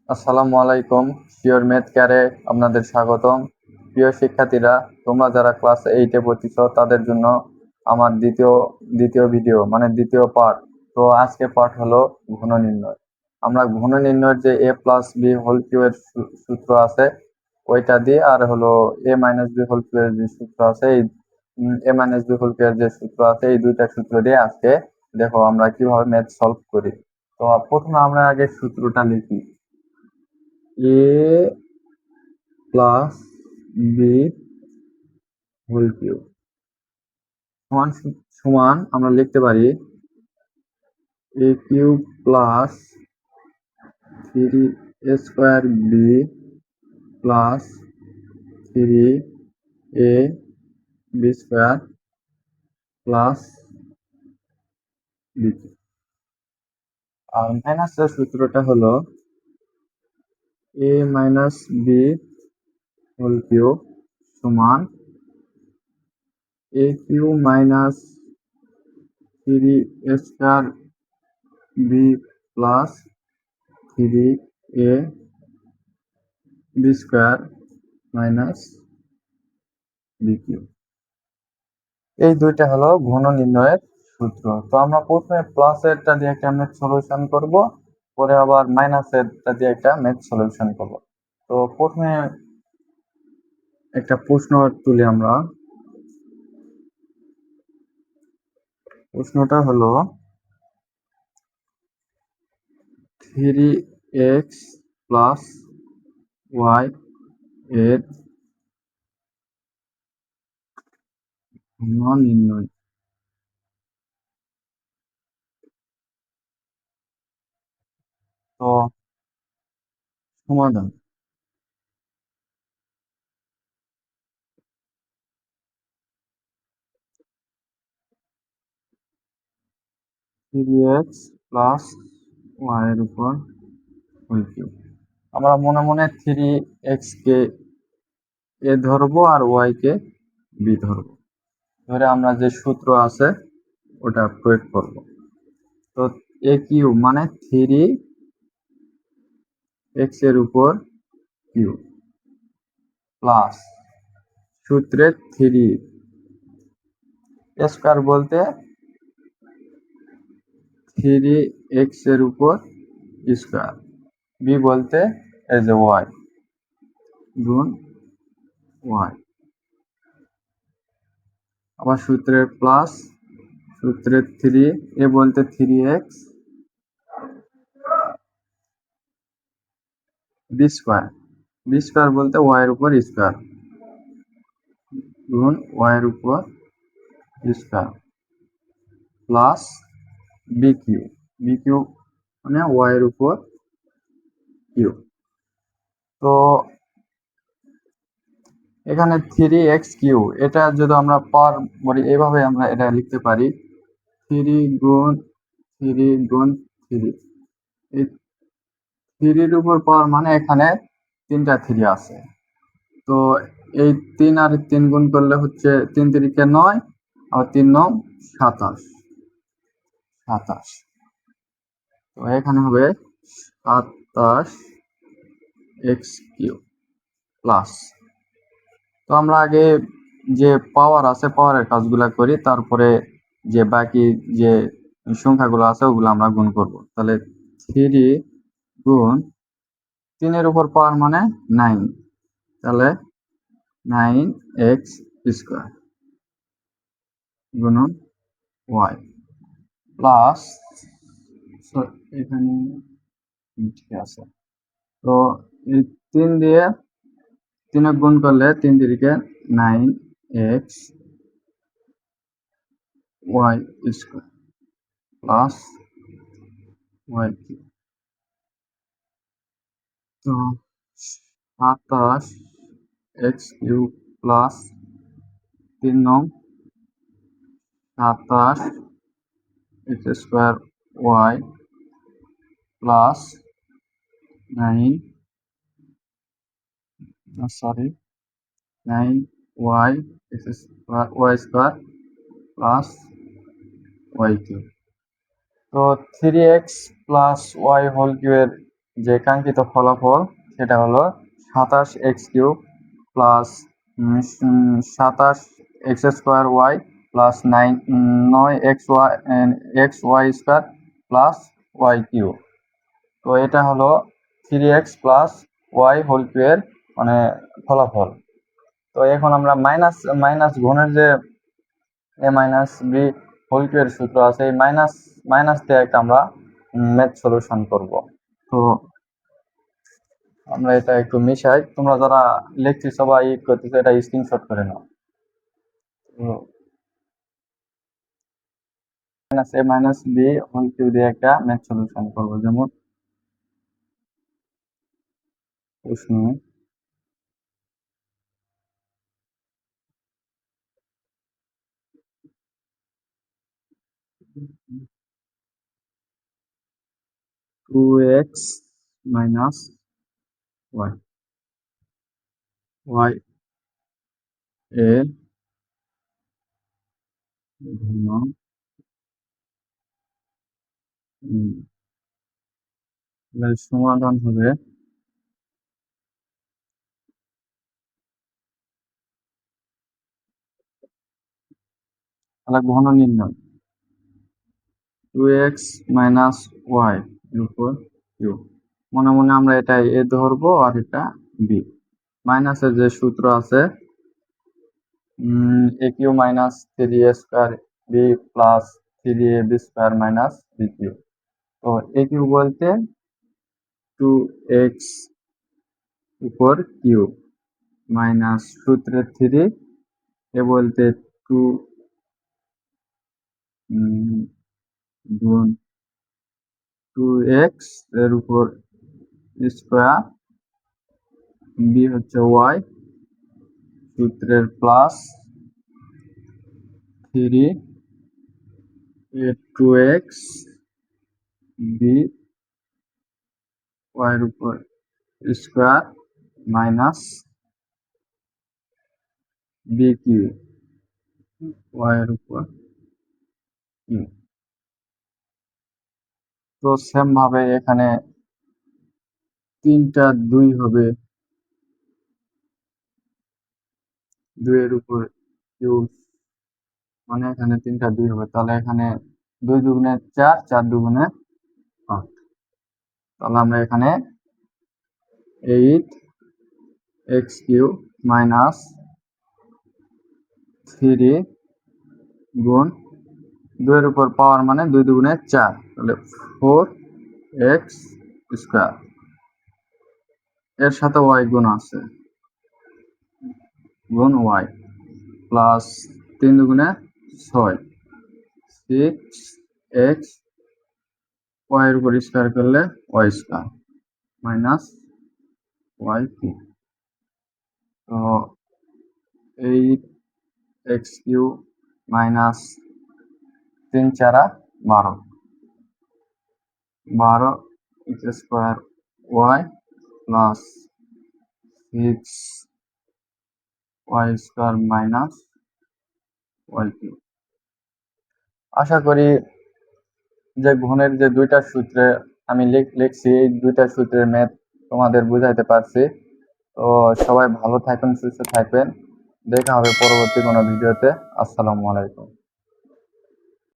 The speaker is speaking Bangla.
আসসালামু আলাইকুম। শিওর ম্যাথ ক্যারে আপনাদের স্বাগতম। প্রিয় শিক্ষার্থীরা, তোমরা যারা ক্লাস 8-এ পড়তেছ তাদের জন্য আমার দ্বিতীয় দ্বিতীয় ভিডিও মানে দ্বিতীয় পার্ট। তো আজকে পার্ট হলো ঘন নির্ণয়। আমরা ঘন নির্ণয়ের যে a plus b whole cube এর সূত্র আছে ওইটা দিয়ে, আর হলো a minus b whole cube এর যে সূত্র আছে এই a minus b whole cube এর যে সূত্র আছে এই দুইটা সূত্র দিয়ে আজকে দেখো আমরা কিভাবে ম্যাথ সলভ করি। তো প্রথমে আমরা আগে সূত্রটা লিখি। a plus b whole cube সমান সমান আমরা লিখতে পারি a cube plus 3a² b plus 3ab² plus b. আর মাইনাসের সূত্রটা হলো a minus b whole cube সমান a cube minus 3a² b plus 3ab² minus b cube. এই দুইটা হলো ঘন নির্ণয়ের সূত্র। তো আমরা প্রথমে প্লাসেরটা দিয়ে একটা ম্যাথ সলিউশন করব, পরে আবার মাইনাসেরটা দিয়ে একটা ম্যাথ সলিউশন করব। তো প্রথমে একটা প্রশ্ন তুলি আমরা। প্রশ্নটা হলো 3x প্লাস ওয়াই এর ঘন নির্ণয়। তো সমাধান 3x প্লাস ওয়াই এর উপর হোল কিউব। আমরা মনে মনে 3x কে এ ধরবো আর ওয়াই কে বি ধরবো, ধরে আমরা যে সূত্র আছে ওটা প্রয়োগ করব। তো এ কিউ মানে 3x এর উপর কিউ প্লাস সূত্রে 3 স্কয়ার বলতে 3x এর উপর স্কয়ার, বি বলতে এই যে ওয়াই গুণ ওয়াই, আবার সূত্রের প্লাস সূত্রের 3 এ বলতে 3x b square, b square বলতে ওয়াই এর উপর স্কয়ার গুণ ওয়াই এর উপর square plus b cube, b cube মানে ওয়াই এর উপর কিউ। তো এখানে 3x³ এটা যদি আমরা পাওয়ার বলি এইভাবে আমরা এটা লিখতে পারি 3 গুণ 3 গুণ 3। এই 3 উপর পাওয়ার মানে এখানে তিনটা 3 আছে। তো এই 3 আর 3 গুণ করলে হচ্ছে 3 3 9 আর 3 9 27। তো এখানে হবে 27x³ প্লাস। তো আমরা আগে যে পাওয়ার আছে পাওয়ারের কাজগুলো করি, তারপরে যে বাকি যে সংখ্যাগুলো আছে ওগুলো আমরা গুণ করব। তাহলে 3 গুণ 3 এর উপর পাওয়ার মানে 9, তাহলে 9x² গুণন ওয়াই প্লাস এখানে ঠিক আছে। তো এই 3 দিয়ে 3 গুণ করলে 3 3 9x y square plus y cube. তো 27x³ plus 3 9 27x² y plus 9 y square plus y cube. তো 3x plus Y whole cube এর যে কাঙ্ক্ষিত ফলাফল সেটা হলো 27x³ plus 27x² plus 9xy² plus y³ তো এটা হলো 3x plus Y whole cube এর মানে ফলাফল। তো এখন আমরা মাইনাস গুণের যে এ মাইনাস বি হোল কিউ এর সূত্র আছে, এই মাইনাস দিয়ে একটা আমরা ম্যাথ সলিউশন করব। তো আমরা এটা একটু মিশাই, তোমরা যারা লিখতেছ বা করতেছো এটা স্ক্রিনশট করে নাও। মাইনাস এ মাইনাস বি হোল কিউ দিয়ে একটা ম্যাথ সলিউশন করবো। যেমন প্রশ্ন 2x minus Y Y A ঘন সমাধান হবে ঘন নির্ণয় 2x মাইনাস ওয়াই এর উপর কিউ। মনে মনে আমরা এটা এ ধরবো আর এটা বি। মাইনাসের যে সূত্র আছে a cube minus 3a² b plus 3ab² minus b cube. তো এ কিউ বলতে 2x উপর কিউ মাইনাস সূত্রের 3 এ বলতে 2 গুণ 2x এর উপর স্কোয়ার বি হচ্ছে ওয়াই সূত্রের প্লাস 3 2x বি ওয়াই এর উপর square minus b cube y এর উপর কিউ। তো সেম ভাবে এখানে 3টা 2 হবে, 2 এর উপর কিউ মানে এখানে 3টা 2 হবে, তাহলে এখানে 2 দুগুণে 4, 4 দুগুণে 8। তাহলে আমরা এখানে 8x³ মাইনাস 3 গুণ 2 এর উপর পাওয়ার মানে 2 দুগুণে 4, তাহলে 4x²। এর সাথে y গুণ আছে, গুণ y প্লাস 3 দুগুণে 6, 6x y এর উপর স্কোয়ার করলে y² মাইনাস y²। তো 8x³ minus 3 4 12, 12x² y plus 6y² minus y²। আশা করি যে ঘনের যে দুইটা সূত্রে আমি লিখছি এই দুইটা সূত্রের ম্যাথ তোমাদের বুঝাইতে পারছি। তো সবাই ভালো থাকবেন, সুস্থ থাকবেন, দেখা হবে পরবর্তী কোনো ভিডিওতে। আসসালামু আলাইকুম।